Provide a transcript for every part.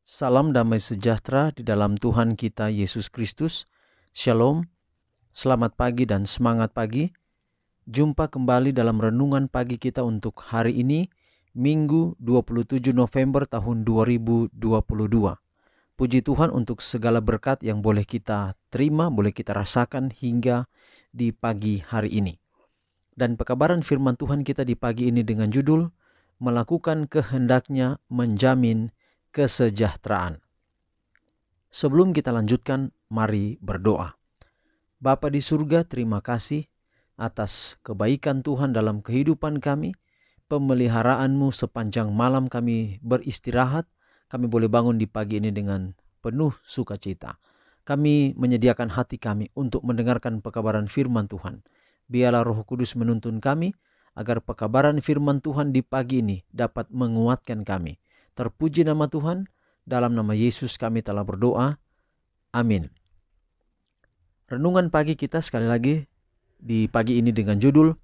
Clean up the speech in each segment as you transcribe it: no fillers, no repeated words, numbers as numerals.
Salam damai sejahtera di dalam Tuhan kita Yesus Kristus. Shalom, selamat pagi dan semangat pagi. Jumpa kembali dalam renungan pagi kita untuk hari ini, Minggu 27 November tahun 2022. Puji Tuhan untuk segala berkat yang boleh kita terima, boleh kita rasakan hingga di pagi hari ini. Dan pekabaran firman Tuhan kita di pagi ini dengan judul, Melakukan Kehendaknya Menjamin Kesejahteraan. Sebelum kita lanjutkan, mari berdoa. Bapa di surga, terima kasih atas kebaikan Tuhan dalam kehidupan kami, pemeliharaan-Mu sepanjang malam kami beristirahat, kami boleh bangun di pagi ini dengan penuh sukacita. Kami menyediakan hati kami untuk mendengarkan pekabaran firman Tuhan. Biarlah Roh Kudus menuntun kami, agar pekabaran firman Tuhan di pagi ini dapat menguatkan kami. Terpuji nama Tuhan, dalam nama Yesus kami telah berdoa. Amin. Renungan pagi kita sekali lagi di pagi ini dengan judul,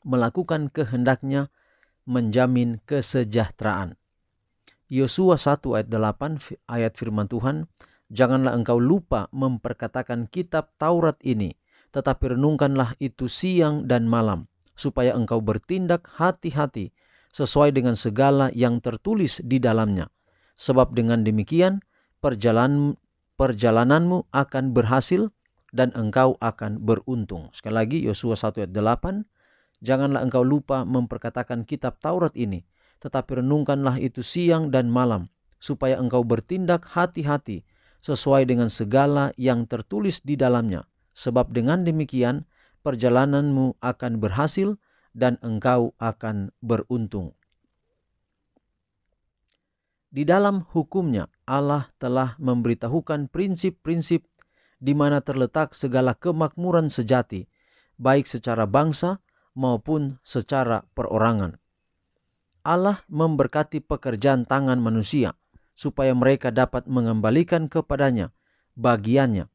Melakukan Kehendaknya Menjamin Kesejahteraan. Yosua 1 ayat 8 ayat firman Tuhan, janganlah engkau lupa memperkatakan kitab Taurat ini, tetapi renungkanlah itu siang dan malam, supaya engkau bertindak hati-hati sesuai dengan segala yang tertulis di dalamnya. Sebab dengan demikian perjalananmu akan berhasil dan engkau akan beruntung. Sekali lagi Yosua 1 ayat 8, janganlah engkau lupa memperkatakan kitab Taurat ini, tetapi renungkanlah itu siang dan malam, supaya engkau bertindak hati-hati sesuai dengan segala yang tertulis di dalamnya. Sebab dengan demikian perjalananmu akan berhasil dan engkau akan beruntung. Di dalam hukumnya, Allah telah memberitahukan prinsip-prinsip di mana terletak segala kemakmuran sejati, baik secara bangsa maupun secara perorangan. Allah memberkati pekerjaan tangan manusia, supaya mereka dapat mengembalikan kepadanya bagiannya.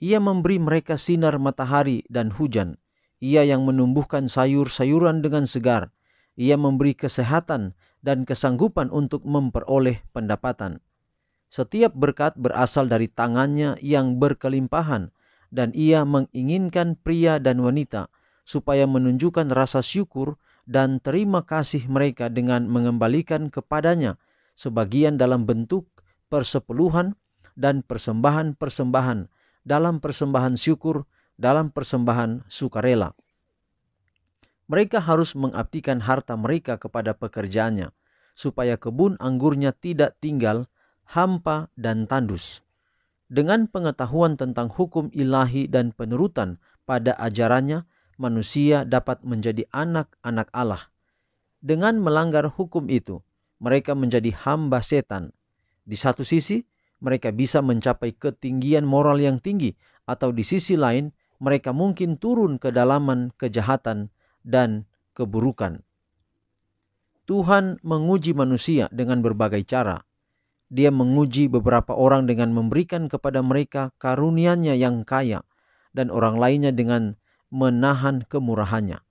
Ia memberi mereka sinar matahari dan hujan. Ia yang menumbuhkan sayur-sayuran dengan segar. Ia memberi kesehatan dan kesanggupan untuk memperoleh pendapatan. Setiap berkat berasal dari tangannya yang berkelimpahan, dan ia menginginkan pria dan wanita supaya menunjukkan rasa syukur dan terima kasih mereka dengan mengembalikan kepadanya sebagian dalam bentuk persepuluhan dan persembahan-persembahan, dalam persembahan syukur, dalam persembahan sukarela. Mereka harus mengabdikan harta mereka kepada pekerjaannya, supaya kebun anggurnya tidak tinggal hampa dan tandus. Dengan pengetahuan tentang hukum ilahi dan penurutan pada ajarannya, manusia dapat menjadi anak-anak Allah. Dengan melanggar hukum itu, mereka menjadi hamba setan. Di satu sisi, mereka bisa mencapai ketinggian moral yang tinggi, atau di sisi lain, mereka mungkin turun ke dalaman kejahatan dan keburukan. Tuhan menguji manusia dengan berbagai cara. Dia menguji beberapa orang dengan memberikan kepada mereka karunia-Nya yang kaya, dan orang lainnya dengan menahan kemurahannya.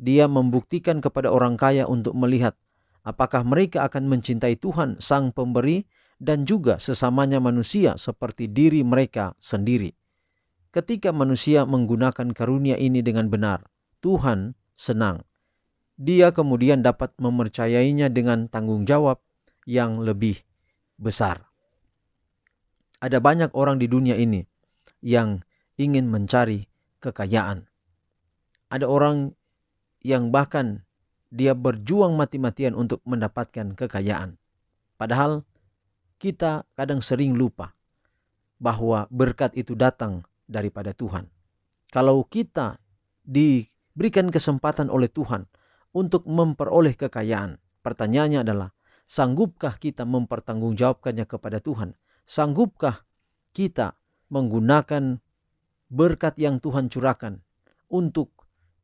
Dia membuktikan kepada orang kaya untuk melihat apakah mereka akan mencintai Tuhan Sang Pemberi dan juga sesamanya manusia seperti diri mereka sendiri. Ketika manusia menggunakan karunia ini dengan benar, Tuhan senang. Dia kemudian dapat mempercayainya dengan tanggung jawab yang lebih besar. Ada banyak orang di dunia ini yang ingin mencari kekayaan. Ada orang yang bahkan dia berjuang mati-matian untuk mendapatkan kekayaan. Padahal kita kadang sering lupa bahwa berkat itu datang daripada Tuhan. Kalau kita diberikan kesempatan oleh Tuhan untuk memperoleh kekayaan, pertanyaannya adalah, sanggupkah kita mempertanggungjawabkannya kepada Tuhan? Sanggupkah kita menggunakan berkat yang Tuhan curahkan untuk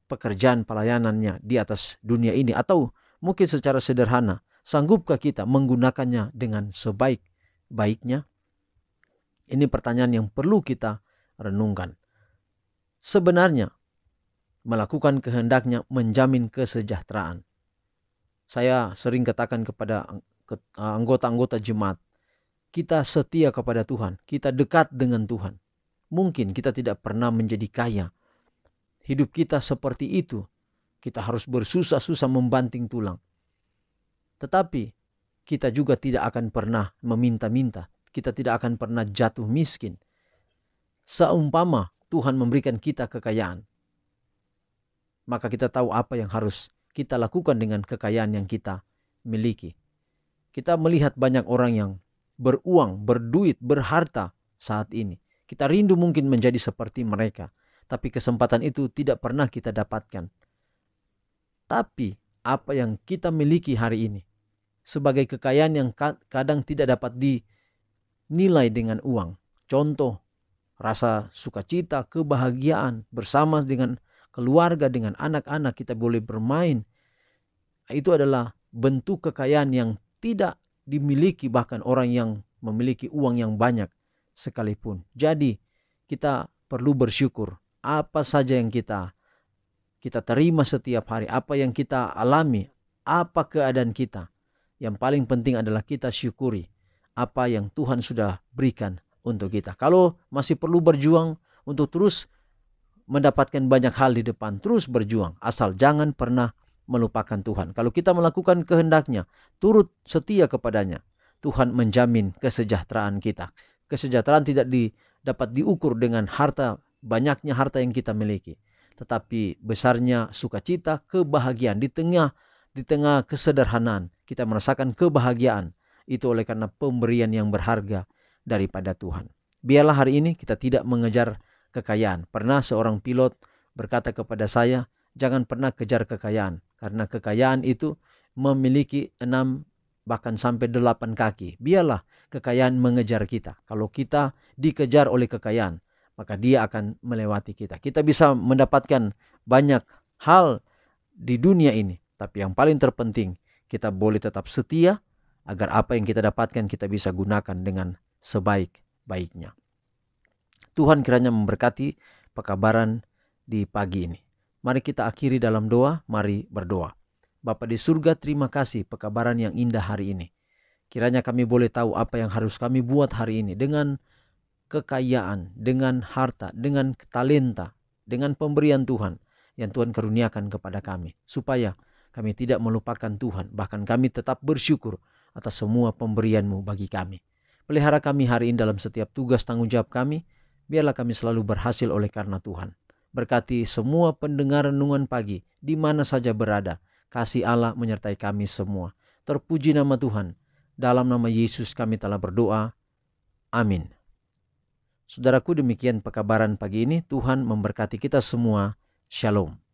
pekerjaan pelayanannya di atas dunia ini? Atau mungkin secara sederhana, sanggupkah kita menggunakannya dengan sebaik-baiknya? Ini pertanyaan yang perlu kita renungkan. Sebenarnya, melakukan kehendaknya menjamin kesejahteraan. Saya sering katakan kepada anggota-anggota jemaat, kita setia kepada Tuhan, kita dekat dengan Tuhan. Mungkin kita tidak pernah menjadi kaya. Hidup kita seperti itu. Kita harus bersusah-susah membanting tulang. Tetapi kita juga tidak akan pernah meminta-minta. Kita tidak akan pernah jatuh miskin. Seumpama Tuhan memberikan kita kekayaan, maka kita tahu apa yang harus kita lakukan dengan kekayaan yang kita miliki. Kita melihat banyak orang yang beruang, berduit, berharta saat ini. Kita rindu mungkin menjadi seperti mereka. Tapi kesempatan itu tidak pernah kita dapatkan. Tapi apa yang kita miliki hari ini sebagai kekayaan yang kadang tidak dapat dinilai dengan uang. Contoh, rasa sukacita, kebahagiaan bersama dengan keluarga, dengan anak-anak, kita boleh bermain. Itu adalah bentuk kekayaan yang tidak dimiliki bahkan orang yang memiliki uang yang banyak sekalipun. Jadi kita perlu bersyukur apa saja yang kita terima setiap hari, apa yang kita alami, apa keadaan kita. Yang paling penting adalah kita syukuri apa yang Tuhan sudah berikan untuk kita. Kalau masih perlu berjuang untuk terus mendapatkan banyak hal di depan, terus berjuang. Asal jangan pernah melupakan Tuhan. Kalau kita melakukan kehendaknya, turut setia kepadanya, Tuhan menjamin kesejahteraan kita. Kesejahteraan tidak dapat diukur dengan harta, banyaknya harta yang kita miliki. Tetapi besarnya sukacita, kebahagiaan di tengah kesederhanaan. Kita merasakan kebahagiaan. Itu oleh karena pemberian yang berharga daripada Tuhan. Biarlah hari ini kita tidak mengejar kekayaan. Pernah seorang pilot berkata kepada saya, jangan pernah kejar kekayaan. Karena kekayaan itu memiliki 6 bahkan sampai 8 kaki. Biarlah kekayaan mengejar kita. Kalau kita dikejar oleh kekayaan, maka dia akan melewati kita. Kita bisa mendapatkan banyak hal di dunia ini. Tapi yang paling terpenting, kita boleh tetap setia agar apa yang kita dapatkan kita bisa gunakan dengan sebaik-baiknya. Tuhan kiranya memberkati pekabaran di pagi ini. Mari kita akhiri dalam doa, mari berdoa. Bapa di surga, terima kasih pekabaran yang indah hari ini. Kiranya kami boleh tahu apa yang harus kami buat hari ini dengan kekayaan, dengan harta, dengan talenta, dengan pemberian Tuhan yang Tuhan karuniakan kepada kami. Supaya kami tidak melupakan Tuhan, bahkan kami tetap bersyukur atas semua pemberian-Mu bagi kami. Pelihara kami hari ini dalam setiap tugas tanggung jawab kami, biarlah kami selalu berhasil oleh karena Tuhan. Berkati semua pendengar renungan pagi, di mana saja berada. Kasih Allah menyertai kami semua. Terpuji nama Tuhan. Dalam nama Yesus kami telah berdoa. Amin. Saudaraku, demikian pekabaran pagi ini. Tuhan memberkati kita semua. Shalom.